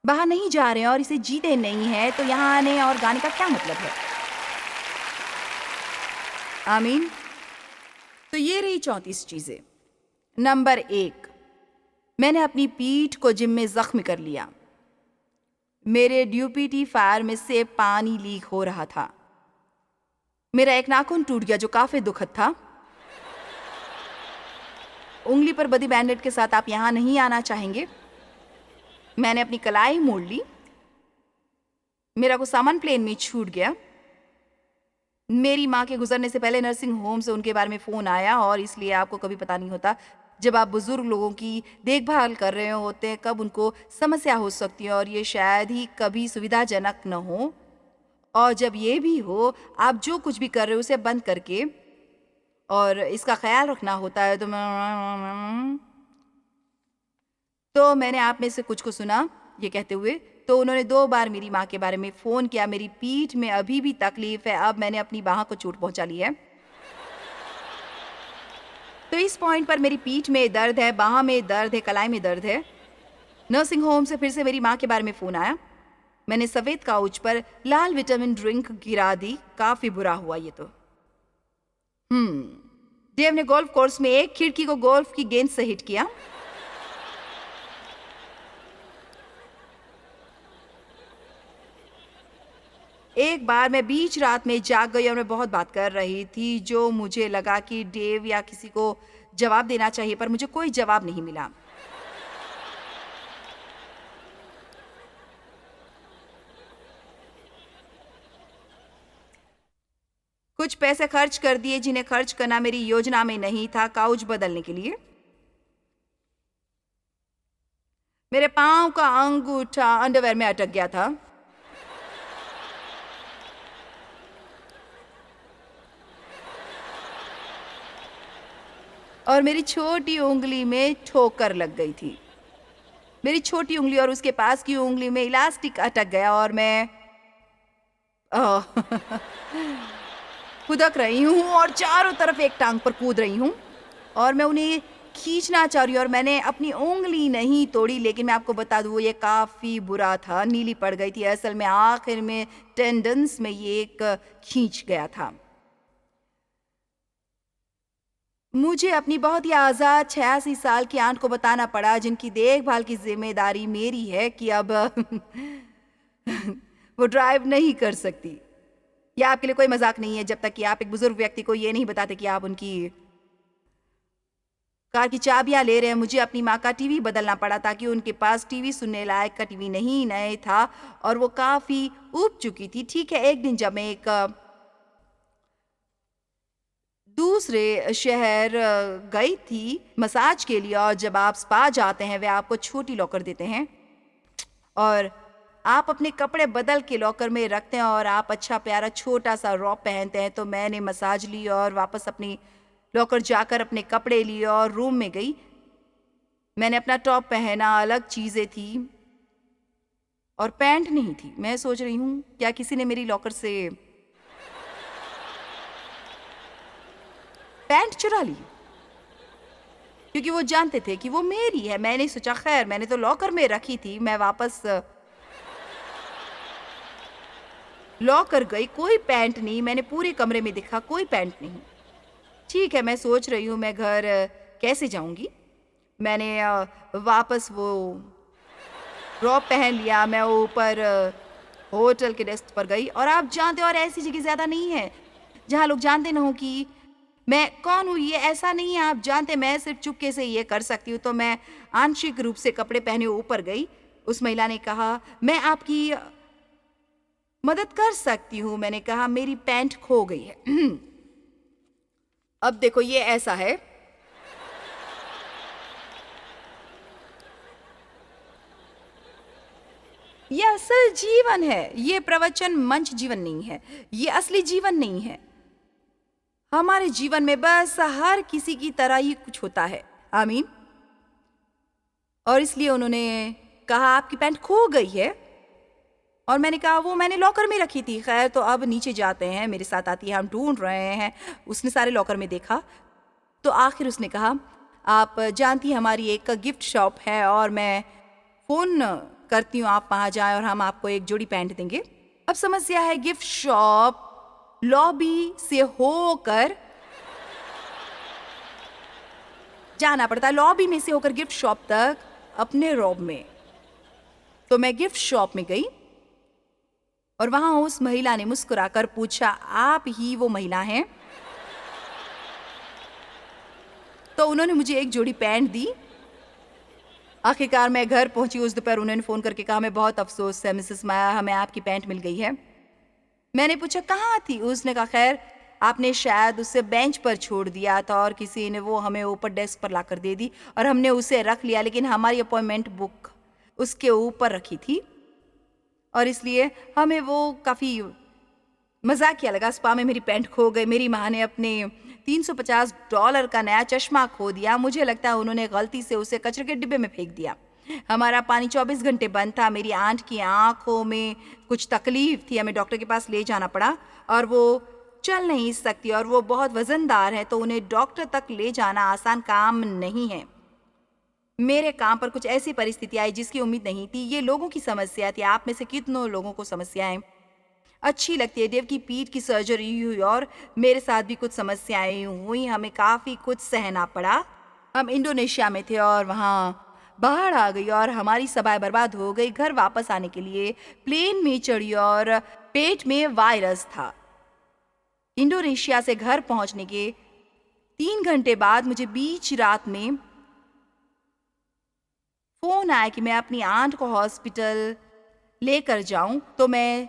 बाहर नहीं जा रहे हैं और इसे जीते नहीं हैं, तो यहाँ आने और गाने का क्या मतलब है? आमीन। तो ये रही 34 चीजें। नंबर 1, मैंने अपनी पीठ को जिम में जख्म कर लिया। मेरे ड्यूपिटी-फायर में से पानी लीक हो रहा था। मेरा एक नाखून टूट गया जो काफी दुखद था। उंगली पर बदी बैंडेड के साथ आप यहाँ नहीं आना चाहेंगे। मैंने अपनी कलाई मोड़ ली। मेरा कुछ सामान प्लेन में छूट गया। मेरी माँ के गुजरने से पहले नर्सिंग होम से उनके बारे में फ़ोन आया, और इसलिए आपको कभी पता नहीं होता जब आप बुजुर्ग लोगों की देखभाल कर रहे होते हैं कब उनको समस्या हो सकती है, और ये शायद ही कभी सुविधाजनक न हो। और जब ये भी हो, आप जो कुछ भी कर रहे हो उसे बंद करके और इसका ख्याल रखना होता है। तो मैंने आप में से कुछ को सुना ये कहते हुए, तो उन्होंने 2 बार मेरी माँ के बारे में फ़ोन किया। मेरी पीठ में अभी भी तकलीफ है। अब मैंने अपनी बाह को चोट पहुंचा ली है। तो इस पॉइंट पर मेरी पीठ में दर्द है, बाह में दर्द है, कलाई में दर्द है। नर्सिंग होम से फिर से मेरी माँ के बारे में फ़ोन आया। मैंने सफ़ेद काउच पर लाल विटामिन ड्रिंक गिरा दी। काफ़ी बुरा हुआ ये तो। देव ने गोल्फ कोर्स में एक खिड़की को गोल्फ की गेंद से हिट किया। एक बार मैं बीच रात में जाग गई और मैं बहुत बात कर रही थी, जो मुझे लगा कि डेव या किसी को जवाब देना चाहिए, पर मुझे कोई जवाब नहीं मिला। कुछ पैसे खर्च कर दिए जिन्हें खर्च करना मेरी योजना में नहीं था काउच बदलने के लिए। मेरे पाँव का अंगूठा अंडरवेयर में अटक गया था। और मेरी छोटी उंगली में ठोकर लग गई थी। मेरी छोटी उंगली और उसके पास की उंगली में इलास्टिक अटक गया और मैं खुदक रही हूँ और चारों तरफ एक टांग पर कूद रही हूँ और मैं उन्हें खींचना चाह रही हूँ और मैंने अपनी उंगली नहीं तोड़ी, लेकिन मैं आपको बता दूँ ये काफ़ी बुरा था, नीली पड़ गई थी। असल में आखिर में टेंडन्स में ये एक खींच गया था। मुझे अपनी बहुत ही आज़ाद 86 साल की आंट को बताना पड़ा, जिनकी देखभाल की जिम्मेदारी मेरी है, कि अब वो ड्राइव नहीं कर सकती। यह आपके लिए कोई मजाक नहीं है जब तक कि आप एक बुजुर्ग व्यक्ति को ये नहीं बताते कि आप उनकी कार की चाबियां ले रहे हैं। मुझे अपनी माँ का टीवी बदलना पड़ा ताकि उनके पास टीवी सुनने लायक का टीवी नहीं था और वो काफ़ी ऊब चुकी थी। ठीक है, एक दिन जब मैं एक दूसरे शहर गई थी मसाज के लिए, और जब आप स्पा जाते हैं वे आपको छोटी लॉकर देते हैं और आप अपने कपड़े बदल के लॉकर में रखते हैं और आप अच्छा प्यारा छोटा सा रॉब पहनते हैं। तो मैंने मसाज ली और वापस अपनी लॉकर जाकर अपने कपड़े लिए और रूम में गई। मैंने अपना टॉप पहना, अलग चीज़ें थी और पैंट नहीं थी। मैं सोच रही हूँ क्या किसी ने मेरी लॉकर से पैंट चुरा ली, क्योंकि वो जानते थे कि वो मेरी है। मैंने सोचा खैर मैंने तो लॉकर में रखी थी। मैं वापस लॉकर गई, कोई पैंट नहीं। मैंने पूरे कमरे में देखा, कोई पैंट नहीं। ठीक है, मैं सोच रही हूँ मैं घर कैसे जाऊंगी। मैंने वापस वो रॉब पहन लिया। मैं ऊपर होटल के डेस्क पर गई और आप जानते हो, और ऐसी जगह ज़्यादा नहीं है जहाँ लोग जानते ना हो कि मैं कौन हूँ। ये ऐसा नहीं है, आप जानते मैं सिर्फ चुपके से ये कर सकती हूँ। तो मैं आंशिक रूप से कपड़े पहने ऊपर गई। उस महिला ने कहा मैं आपकी मदद कर सकती हूँ। मैंने कहा मेरी पैंट खो गई है। अब देखो ये ऐसा है, ये असल जीवन है। ये प्रवचन मंच जीवन नहीं है, ये असली जीवन नहीं है। हमारे जीवन में बस हर किसी की तरह ही कुछ होता है। आमीन। और इसलिए उन्होंने कहा आपकी पैंट खो गई है, और मैंने कहा वो मैंने लॉकर में रखी थी। खैर तो अब नीचे जाते हैं, मेरे साथ आती है, हम ढूंढ रहे हैं। उसने सारे लॉकर में देखा तो आखिर उसने कहा आप जानती हमारी एक गिफ्ट शॉप है और मैं फ़ोन करती हूँ, आप वहाँ जाएं और हम आपको एक जोड़ी पैंट देंगे। अब समस्या है, गिफ्ट शॉप लॉबी से होकर जाना पड़ता है, लॉबी में से होकर गिफ्ट शॉप तक अपने रॉब में। तो मैं गिफ्ट शॉप में गई और वहां उस महिला ने मुस्कुराकर पूछा आप ही वो महिला हैं? तो उन्होंने मुझे एक जोड़ी पैंट दी। आखिरकार मैं घर पहुंची। उस दोपहर उन्होंने फ़ोन करके कहा मैं बहुत अफसोस है मिसेस माया, हमें आपकी पैंट मिल गई है। मैंने पूछा कहाँ थी? उसने कहा खैर आपने शायद उसे बेंच पर छोड़ दिया था और किसी ने वो हमें ऊपर डेस्क पर लाकर दे दी और हमने उसे रख लिया, लेकिन हमारी अपॉइंटमेंट बुक उसके ऊपर रखी थी और इसलिए हमें वो काफ़ी मजाकिया लगा। स्पा में मेरी पैंट खो गई। मेरी माँ ने अपने $350 का नया चश्मा खो दिया। मुझे लगता है उन्होंने गलती से उसे कचरे के डिब्बे में फेंक दिया। हमारा पानी 24 घंटे बंद था। मेरी आंट की आंखों में कुछ तकलीफ थी, हमें डॉक्टर के पास ले जाना पड़ा और वो चल नहीं सकती और वो बहुत वजनदार है, तो उन्हें डॉक्टर तक ले जाना आसान काम नहीं है। मेरे काम पर कुछ ऐसी परिस्थिति आई जिसकी उम्मीद नहीं थी। ये लोगों की समस्या थी। आप में से कितनों लोगों को समस्याएं अच्छी लगती है? देव की पीठ की सर्जरी हुई और मेरे साथ भी कुछ समस्याएं हुई। हमें काफ़ी कुछ सहना पड़ा। हम इंडोनेशिया में थे और वहाँ बाढ़ आ गई और हमारी सभाएं बर्बाद हो गई। घर वापस आने के लिए प्लेन में चढ़ी और पेट में वायरस था। इंडोनेशिया से घर पहुंचने के 3 घंटे बाद मुझे बीच रात में फ़ोन आया कि मैं अपनी आंट को हॉस्पिटल लेकर जाऊं। तो मैं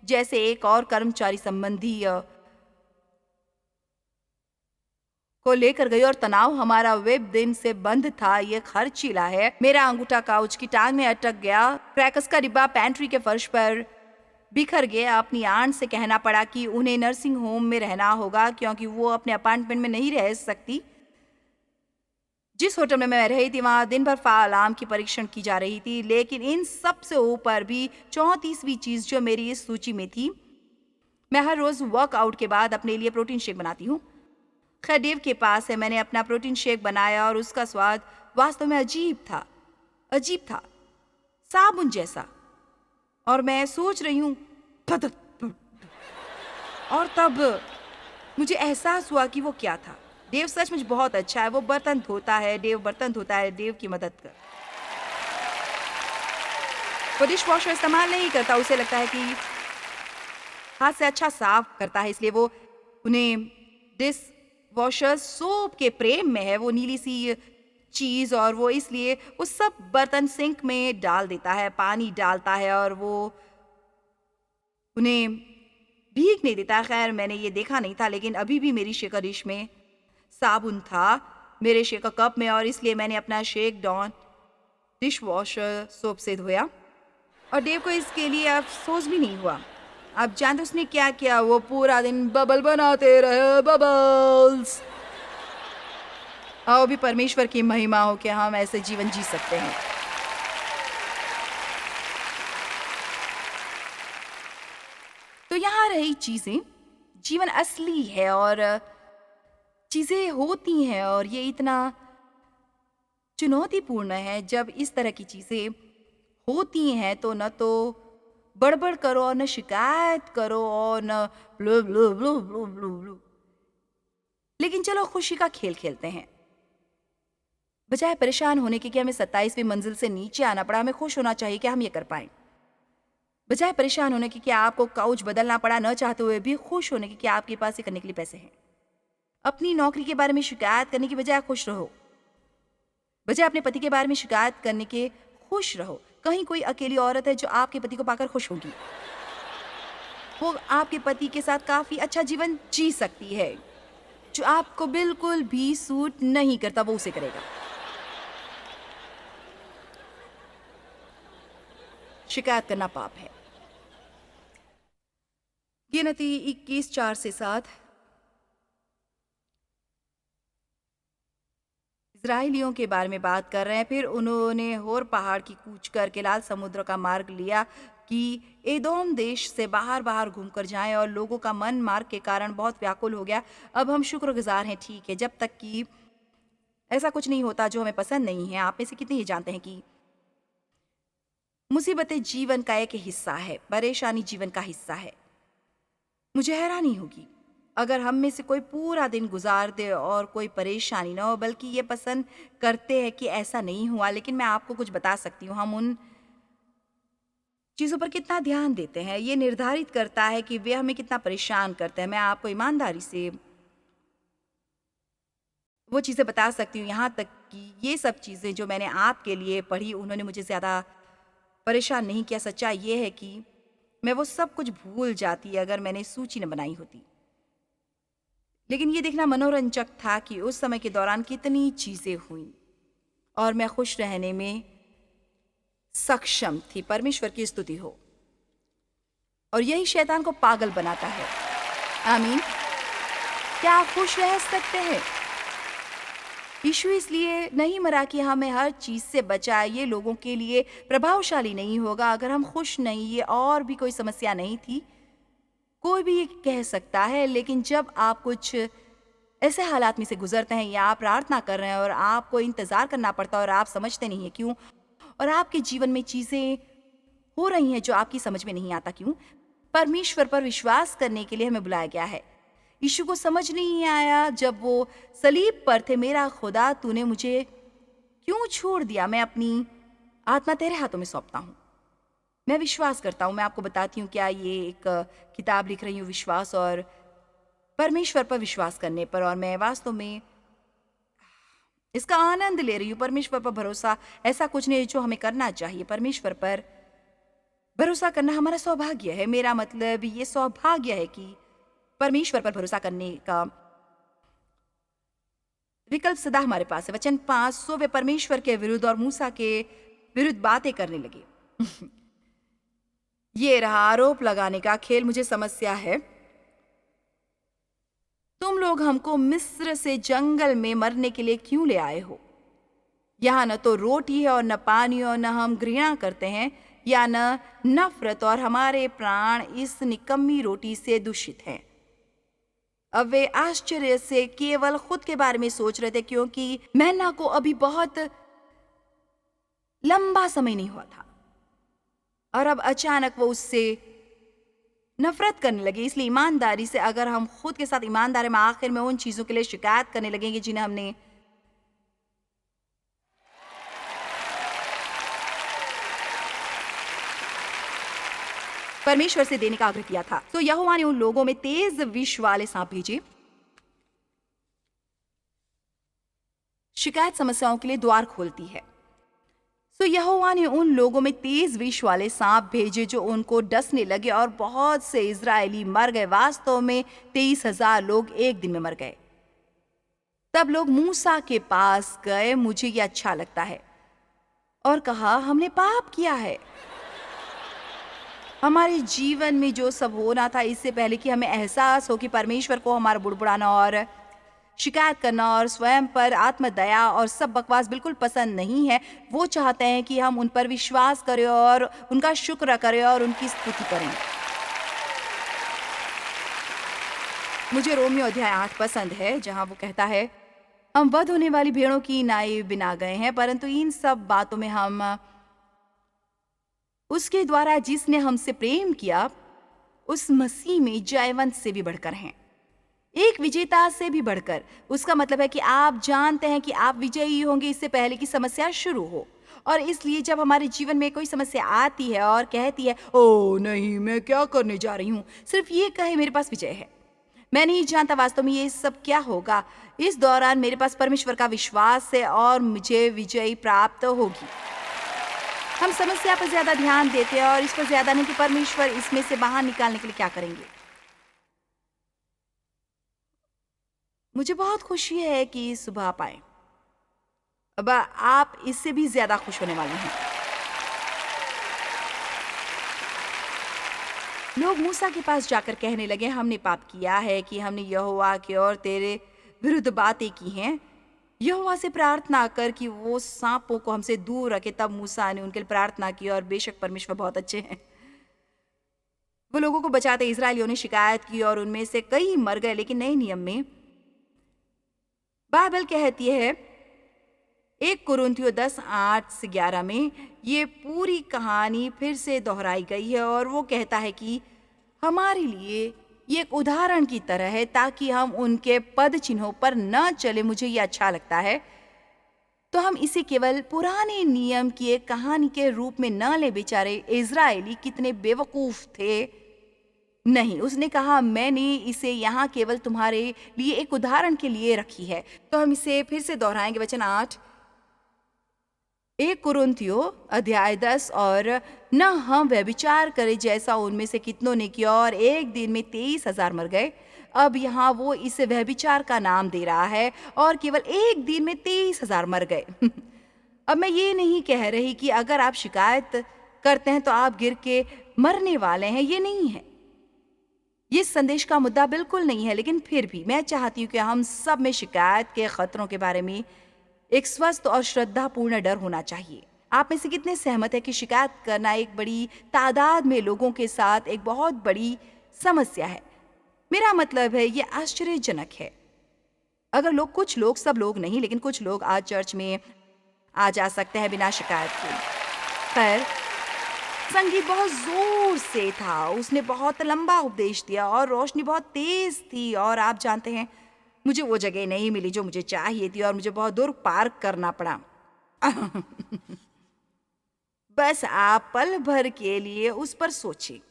जैसे एक और कर्मचारी संबंधी को लेकर गई और तनाव हमारा वेब दिन से बंद था। ये खर्चीला है। मेरा अंगूठा काउच की टांग में अटक गया। क्रैकर्स का डिब्बा पैंट्री के फर्श पर बिखर गया। अपनी आंट से कहना पड़ा कि उन्हें नर्सिंग होम में रहना होगा क्योंकि वो अपने अपार्टमेंट में नहीं रह सकती। जिस होटल में मैं रही थी वहां दिन भर फायर अलार्म की परीक्षण की जा रही थी। लेकिन इन सब से ऊपर भी 34वीं चीज जो मेरी इस सूची में थी, मैं हर रोज वर्कआउट के बाद अपने लिए प्रोटीन शेक बनाती हूँ। खैर डेव के पास है। मैंने अपना प्रोटीन शेक बनाया और उसका स्वाद वास्तव में अजीब था, साबुन जैसा। और मैं सोच रही हूँ और तब मुझे एहसास हुआ कि वो क्या था। देव सचमुच बहुत अच्छा है। वो बर्तन धोता है। देव की मदद कर। वो डिश वॉशर इस्तेमाल नहीं करता। उसे लगता है कि हाथ से अच्छा साफ करता है, इसलिए वो उन्हें डिश वॉशर सोप के प्रेम में है। वो नीली सी चीज और वो इसलिए वो सब बर्तन सिंक में डाल देता है, पानी डालता है और वो उन्हें भीग नहीं देता। खैर मैंने ये देखा नहीं था, लेकिन अभी भी मेरी शेकर डिश में साबुन था मेरे शेकर कप में, और इसलिए मैंने अपना shake Dawn dishwasher soap से धोया। और डेव को इसके लिए अफसोस भी नहीं हुआ। आप जानते उसने क्या किया? वो पूरा दिन बबल बनाते रहे, बबल्स। आओ भी परमेश्वर की महिमा हो कि हम ऐसे जीवन जी सकते हैं। तो यहाँ रही चीजें। जीवन असली है और चीजें होती हैं, और ये इतना चुनौतीपूर्ण है। जब इस तरह की चीजें होती हैं तो न तो बड़बड़ करो और न शिकायत करो और न blue blue blue blue blue blue, लेकिन चलो खुशी का खेल खेलते हैं। बजाय परेशान होने के कि हमें 27वीं मंजिल से नीचे आना पड़ा, हमें खुश होना चाहिए कि हम ये कर पाए। बजाय परेशान होने के कि आपको काउच बदलना पड़ा न चाहते हुए भी, खुश होने के कि आपके पास ये करने के लिए पैसे हैं। अपनी नौकरी के बारे में शिकायत करने की बजाय खुश रहो। बजाय अपने पति के बारे में शिकायत करने के खुश रहो। कहीं कोई अकेली औरत है जो आपके पति को पाकर खुश होगी। वो आपके पति के साथ काफी अच्छा जीवन जी सकती है। जो आपको बिल्कुल भी सूट नहीं करता वो उसे करेगा। शिकायत करना पाप है। गिनती 21 4 से 7। इजराइलियों के बारे में बात कर रहे हैं। फिर उन्होंने होर पहाड़ की कूच करके लाल समुद्र का मार्ग लिया कि एदोम देश से बाहर घूमकर जाएं, और लोगों का मन मार्ग के कारण बहुत व्याकुल हो गया। अब हम शुक्रगुजार हैं, ठीक है, जब तक कि ऐसा कुछ नहीं होता जो हमें पसंद नहीं है। आप में से कितने ये जानते हैं कि मुसीबतें जीवन का एक हिस्सा है, परेशानी जीवन का हिस्सा है। मुझे हैरानी होगी अगर हम में से कोई पूरा दिन गुजार दे और कोई परेशानी ना हो, बल्कि ये पसंद करते हैं कि ऐसा नहीं हुआ। लेकिन मैं आपको कुछ बता सकती हूँ, हम उन चीज़ों पर कितना ध्यान देते हैं ये निर्धारित करता है कि वे हमें कितना परेशान करते हैं। मैं आपको ईमानदारी से वो चीज़ें बता सकती हूँ, यहाँ तक कि ये सब चीज़ें जो मैंने आपके लिए पढ़ी उन्होंने मुझे ज़्यादा परेशान नहीं किया। सच्चाई ये है कि मैं वो सब कुछ भूल जाती अगर मैंने सूची न बनाई होती। लेकिन ये देखना मनोरंजक था कि उस समय के दौरान कितनी चीज़ें हुई और मैं खुश रहने में सक्षम थी। परमेश्वर की स्तुति हो। और यही शैतान को पागल बनाता है। आमीन। क्या आप खुश रह सकते हैं? यीशु इसलिए नहीं मरा कि हमें हर चीज से बचाए। ये लोगों के लिए प्रभावशाली नहीं होगा अगर हम खुश नहीं। ये और भी कोई समस्या नहीं थी। कोई भी ये कह सकता है। लेकिन जब आप कुछ ऐसे हालात में से गुजरते हैं या आप प्रार्थना कर रहे हैं और आपको इंतजार करना पड़ता है और आप समझते नहीं है क्यों, और आपके जीवन में चीजें हो रही हैं जो आपकी समझ में नहीं आता क्यों, परमेश्वर पर विश्वास करने के लिए हमें बुलाया गया है। यीशु को समझ नहीं आया जब वो सलीब पर थे, मेरा खुदा तूने मुझे क्यों छोड़ दिया? मैं अपनी आत्मा तेरे हाथों में सौंपता हूँ। मैं विश्वास करता हूँ। मैं आपको बताती हूँ क्या ये एक किताब लिख रही हूँ विश्वास और परमेश्वर पर विश्वास करने पर, और मैं वास्तव में इसका आनंद ले रही हूँ। परमेश्वर पर भरोसा ऐसा कुछ नहीं जो हमें करना चाहिए। परमेश्वर पर भरोसा करना हमारा सौभाग्य है। मेरा मतलब ये सौभाग्य है कि परमेश्वर पर भरोसा करने का विकल्प सदा हमारे पास है। वचन 500 वे परमेश्वर के विरुद्ध और मूसा के विरुद्ध बातें करने लगे। ये रहा आरोप लगाने का खेल। मुझे समस्या है, तुम लोग हमको मिस्र से जंगल में मरने के लिए क्यों ले आए हो? यहाँ न तो रोटी है और न पानी, और न हम घृणा करते हैं या न नफरत, और हमारे प्राण इस निकम्मी रोटी से दूषित हैं। अब वे आश्चर्य से केवल खुद के बारे में सोच रहे थे, क्योंकि मैना को अभी बहुत लंबा समय नहीं हुआ था और अब अचानक वो उससे नफरत करने लगे। इसलिए ईमानदारी से, अगर हम खुद के साथ ईमानदार हैं, आखिर में उन चीजों के लिए शिकायत करने लगेंगे जिन्हें हमने परमेश्वर से देने का आग्रह किया था। तो यहोवा ने उन लोगों में तेज विष वाले सांप भेजे। शिकायत समस्याओं के लिए द्वार खोलती है। तो यहोवा ने उन लोगों में तेज विष वाले सांप भेजे जो उनको डसने लगे, और बहुत से इजरायली मर गए। वास्तव में 23,000 लोग एक दिन में मर गए। तब लोग मूसा के पास गए, मुझे ये अच्छा लगता है, और कहा, हमने पाप किया है। हमारे जीवन में जो सब होना था, इससे पहले कि हमें एहसास हो कि परमेश्वर को हमारा बुड़बुड़ाना और शिकायत करना और स्वयं पर आत्मदया और सब बकवास बिल्कुल पसंद नहीं है। वो चाहते हैं कि हम उन पर विश्वास करें और उनका शुक्र करें और उनकी स्तुति करें। मुझे रोमियो अध्याय 8 पसंद है, जहां वो कहता है, हम वध होने वाली भेड़ों की नाई बिना गए हैं, परंतु इन सब बातों में हम उसके द्वारा जिसने हमसे प्रेम किया उस मसीह में जयवंत से भी बढ़कर हैं, एक विजेता से भी बढ़कर। उसका मतलब है कि आप जानते हैं कि आप विजयी होंगे इससे पहले कि समस्या शुरू हो। और इसलिए जब हमारे जीवन में कोई समस्या आती है और कहती है, ओ नहीं, मैं क्या करने जा रही हूँ, सिर्फ ये कहे मेरे पास विजय है, मैं नहीं जानता वास्तव में ये सब क्या होगा, इस दौरान मेरे पास परमेश्वर का विश्वास है और मुझे विजय प्राप्त होगी। हम समस्या पर ज्यादा ध्यान देते हैं और इस पर ज्यादा नहीं कि परमेश्वर इसमें से बाहर निकालने के लिए क्या करेंगे। मुझे बहुत खुशी है कि सुबह आप आए। अब आप इससे भी ज्यादा खुश होने वाले हैं। लोग मूसा के पास जाकर कहने लगे, हमने पाप किया है कि हमने यहोवा के और तेरे विरुद्ध बातें की हैं। यहोवा से प्रार्थना कर कि वो सांपों को हमसे दूर रखे। तब मूसा ने उनके लिए प्रार्थना की, और बेशक परमेश्वर बहुत अच्छे हैं, वो लोगों को बचाते। इजरायलियों ने शिकायत की और उनमें से कई मर गए। लेकिन नए नियम में बाइबल कहती है 1 कुरिन्थियों 10:8-11 में ये पूरी कहानी फिर से दोहराई गई है, और वो कहता है कि हमारे लिए ये एक उदाहरण की तरह है ताकि हम उनके पद चिन्हों पर न चले। मुझे ये अच्छा लगता है। तो हम इसे केवल पुराने नियम की एक कहानी के रूप में न ले। बेचारे इजरायली कितने बेवकूफ थे। नहीं, उसने कहा, मैंने इसे यहाँ केवल तुम्हारे लिए एक उदाहरण के लिए रखी है। तो हम इसे फिर से दोहराएंगे। वचन 8, 1 कुरिन्थियों अध्याय 10, और न हम व्यभिचार करें जैसा उनमें से कितनों ने किया, और एक दिन में 23,000 मर गए। अब यहाँ वो इसे व्यभिचार का नाम दे रहा है, और केवल एक दिन में 23,000 मर गए। अब मैं ये नहीं कह रही कि अगर आप शिकायत करते हैं तो आप गिर के मरने वाले हैं, ये नहीं है। ये संदेश का मुद्दा बिल्कुल नहीं है। लेकिन फिर भी मैं चाहती हूँ कि हम सब में शिकायत के खतरों के बारे में एक स्वस्थ और श्रद्धापूर्ण डर होना चाहिए। आप में से कितने सहमत है कि शिकायत करना एक बड़ी तादाद में लोगों के साथ एक बहुत बड़ी समस्या है? मेरा मतलब है ये आश्चर्यजनक है। अगर लोग, कुछ लोग, सब लोग नहीं, लेकिन कुछ लोग आज चर्च में आ जा सकते हैं बिना शिकायत के। खैर, संगीत बहुत जोर से था, उसने बहुत लंबा उपदेश दिया और रोशनी बहुत तेज थी, और आप जानते हैं मुझे वो जगह नहीं मिली जो मुझे चाहिए थी, और मुझे बहुत दूर पार्क करना पड़ा। बस आप पल भर के लिए उस पर सोचिए।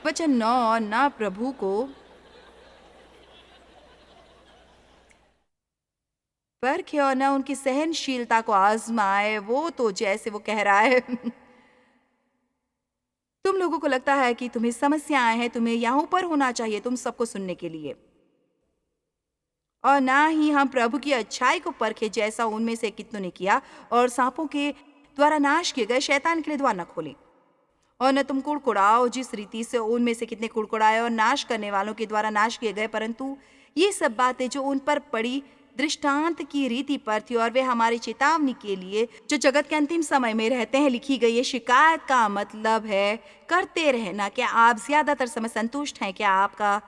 वचन 9, ना प्रभु को परखे और ना उनकी सहनशीलता को आजमाए। वो तो जैसे वो कह रहा है तुम लोगों को लगता है कि तुम्हें समस्याएं हैं, तुम्हें यहाँ ऊपर होना चाहिए तुम सबको सुनने के लिए, और ना ही हम प्रभु की अच्छाई को परखे जैसा उनमें से कितनों ने किया, और सांपों के द्वारा नाश किए गए शैतान के लिए द्वार न खोले। और न तुम कुड़कुड़ाओ जिस रीति से उनमें से कितने कुड़कुड़ाए और नाश करने वालों के द्वारा नाश किए गए, परंतु ये सब बातें जो उन पर पड़ी दृष्टांत की रीति पर थी, और वे हमारी चेतावनी के लिए जो जगत के अंतिम समय में रहते हैं लिखी गई है। शिकायत का मतलब है करते रहना। क्या आप ज्यादातर समय संतुष्ट हैं? क्या आपका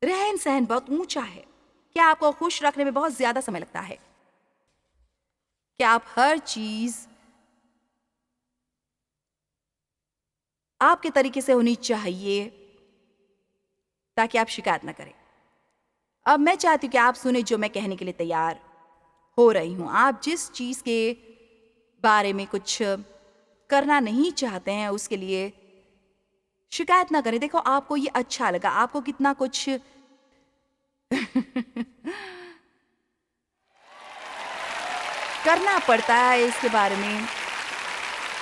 रहन सहन बहुत ऊंचा है? क्या आपको खुश रखने में बहुत ज्यादा समय लगता है? क्या आप हर चीज आपके तरीके से होनी चाहिए ताकि आप शिकायत ना करें? अब मैं चाहती हूं कि आप सुने जो मैं कहने के लिए तैयार हो रही हूं। आप जिस चीज के बारे में कुछ करना नहीं चाहते हैं उसके लिए शिकायत ना करें। देखो, आपको ये अच्छा लगा, आपको कितना कुछ करना पड़ता है इसके बारे में।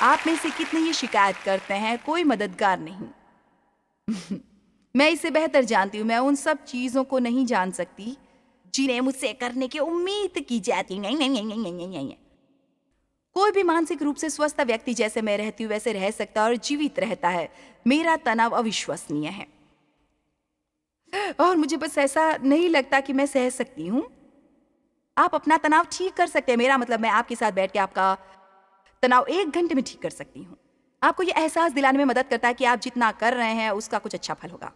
आप में से कितने ये शिकायत करते हैं? कोई मददगार नहीं। मैं इसे बेहतर जानती हूँ। मैं उन सब चीजों को नहीं जान सकती जिन्हें मुझसे करने की उम्मीद की जाती है। कोई भी मानसिक रूप से स्वस्थ व्यक्ति जैसे मैं रहती हूँ वैसे रह सकता है और जीवित रहता है। मेरा तनाव अविश्वसनीय है और मुझे बस ऐसा नहीं लगता कि मैं सह सकती हूँ। आप अपना तनाव ठीक कर सकते हैं। मेरा मतलब मैं आपके साथ बैठ के आपका तनाव 1 घंटे में ठीक कर सकती हूँ। आपको ये एहसास दिलाने में मदद करता है कि आप जितना कर रहे हैं उसका कुछ अच्छा फल होगा,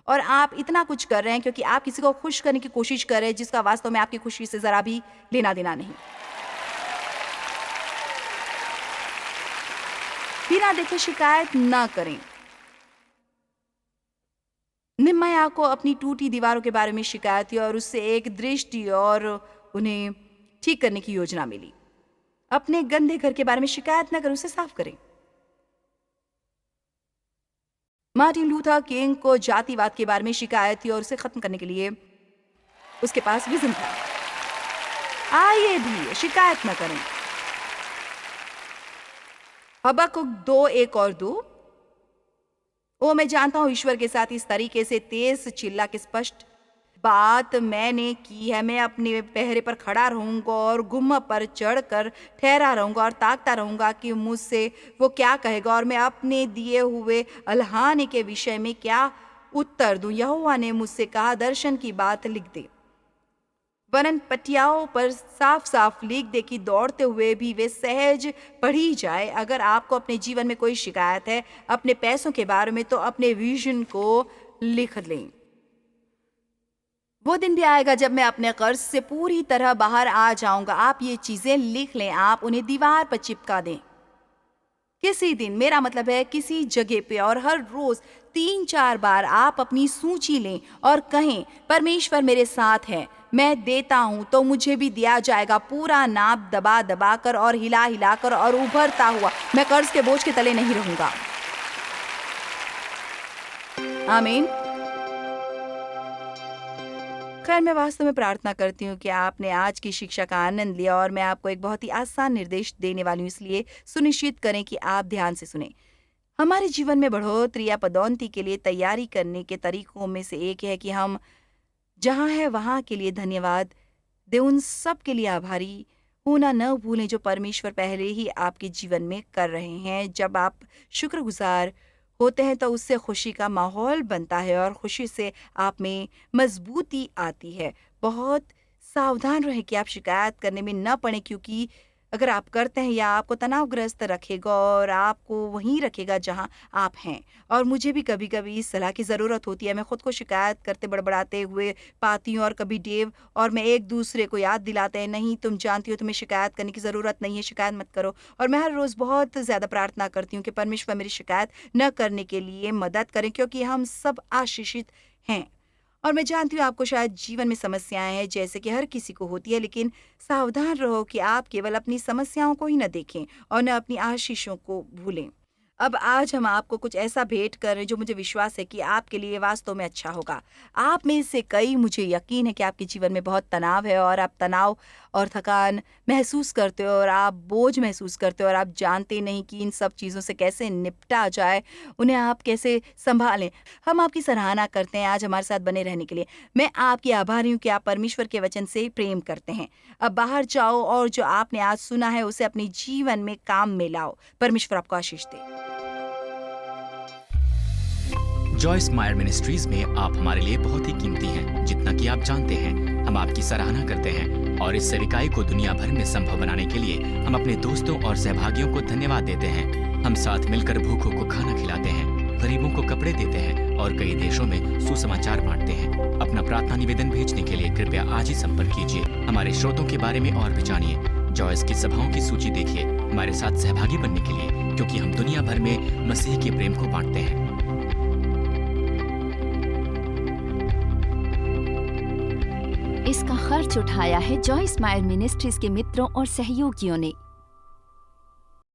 और आप इतना कुछ कर रहे हैं क्योंकि आप किसी को खुश करने की कोशिश कर रहे हैं जिसका वास्तव में आपकी खुशी से जरा भी लेना देना नहीं। बिना देखे शिकायत ना करें। निम्मया को अपनी टूटी दीवारों के बारे में शिकायत हुई और उससे एक दृष्टि और उन्हें ठीक करने की योजना मिली। अपने गंदे घर के बारे में शिकायत न करें, उसे साफ करें। मार्टिन लूथर किंग को जातिवाद के बारे में शिकायत थी और उसे खत्म करने के लिए उसके पास विजन था। आइए भी शिकायत न करें। हबक्कुक 2:1 और 2। ओ मैं जानता हूं ईश्वर के साथ इस तरीके से तेज चिल्ला के स्पष्ट बात मैंने की है। मैं अपने पहरे पर खड़ा रहूंगा और गुम्म पर चढ़कर ठहरा रहूंगा और ताकता रहूंगा कि मुझसे वो क्या कहेगा और मैं अपने दिए हुए अल्हाने के विषय में क्या उत्तर दूं। यहोवा ने मुझसे कहा, दर्शन की बात लिख दे, वरन पटियाओं पर साफ साफ लिख दे कि दौड़ते हुए भी वे सहज पढ़ी जाए। अगर आपको अपने जीवन में कोई शिकायत है अपने पैसों के बारे में तो अपने विजन को लिख लें। वो दिन भी आएगा जब मैं अपने कर्ज से पूरी तरह बाहर आ जाऊंगा। आप ये चीजें लिख लें, आप उन्हें दीवार पर चिपका दें। किसी दिन, मेरा मतलब है किसी जगह पे, और हर रोज 3-4 बार आप अपनी सूची लें और कहें, परमेश्वर मेरे साथ है, मैं देता हूं तो मुझे भी दिया जाएगा। पूरा नाप दबा दबा कर और हिला हिला कर और उभरता हुआ मैं कर्ज के बोझ के तले नहीं रहूंगा। आमीन। खैर, मैं वास्तव में प्रार्थना करती हूँ कि आपने आज की शिक्षा का आनंद लिया, और मैं आपको एक बहुत ही आसान निर्देश देने वाली हूँ, इसलिए सुनिश्चित करें कि आप ध्यान से सुने। हमारे जीवन में बढ़ोतरी या पदोन्नति के लिए तैयारी करने के तरीकों में से एक है कि हम जहाँ है वहाँ के लिए धन्यवाद दें। उन सब के लिए आभारी होना न भूलें जो परमेश्वर पहले ही आपके जीवन में कर रहे हैं। जब आप शुक्रगुजार होते हैं तो उससे खुशी का माहौल बनता है और खुशी से आप में मजबूती आती है। बहुत सावधान रहें कि आप शिकायत करने में न पड़ें, क्योंकि अगर आप करते हैं या आपको तनावग्रस्त रखेगा और आपको वहीं रखेगा जहां आप हैं। और मुझे भी कभी कभी इस सलाह की ज़रूरत होती है। मैं खुद को शिकायत करते बड़बड़ाते हुए पाती हूँ, और कभी डेव और मैं एक दूसरे को याद दिलाते हैं, नहीं तुम जानती हो तुम्हें शिकायत करने की ज़रूरत नहीं है, शिकायत मत करो। और मैं हर रोज़ बहुत ज़्यादा प्रार्थना करती हूँ कि परमेश्वर मेरी शिकायत न करने के लिए मदद करें, क्योंकि हम सब आशीषित हैं। और मैं जानती हूँ आपको शायद जीवन में समस्याएं हैं जैसे कि हर किसी को होती है, लेकिन सावधान रहो कि आप केवल अपनी समस्याओं को ही न देखें और न अपनी आशीषों को भूलें। अब आज हम आपको कुछ ऐसा भेंट कर रहे हैं जो मुझे विश्वास है कि आपके लिए वास्तव में अच्छा होगा। आप में से कई, मुझे यकीन है कि आपके जीवन में बहुत तनाव है और आप तनाव और थकान महसूस करते हो और आप बोझ महसूस करते हो और आप जानते नहीं कि इन सब चीज़ों से कैसे निपटा जाए, उन्हें आप कैसे सँभालें। हम आपकी सराहना करते हैं आज हमारे साथ बने रहने के लिए। मैं आपकी आभारी हूँ कि आप परमेश्वर के वचन से प्रेम करते हैं। अब बाहर जाओ और जो आपने आज सुना है उसे अपने जीवन में काम में लाओ। परमेश्वर आपको आशीष दे।
जॉयस मायर मिनिस्ट्रीज में आप हमारे लिए बहुत ही कीमती हैं, जितना कि आप जानते हैं। हम आपकी सराहना करते हैं और इस सेविकाई को दुनिया भर में संभव बनाने के लिए हम अपने दोस्तों और सहभागियों को धन्यवाद देते हैं। हम साथ मिलकर भूखों को खाना खिलाते हैं, गरीबों को कपड़े देते हैं और कई देशों में सुसमाचार बांटते हैं। अपना प्रार्थना निवेदन भेजने के लिए कृपया आज ही संपर्क कीजिए। हमारे स्रोतों के बारे में और भी जानिए। जॉयस की सभाओं की सूची देखिए हमारे साथ सहभागी बनने के लिए, क्योंकि हम दुनिया भर में मसीह के प्रेम को बांटते हैं।
इसका खर्च उठाया है जॉयस मायर मिनिस्ट्रीज के मित्रों और सहयोगियों ने।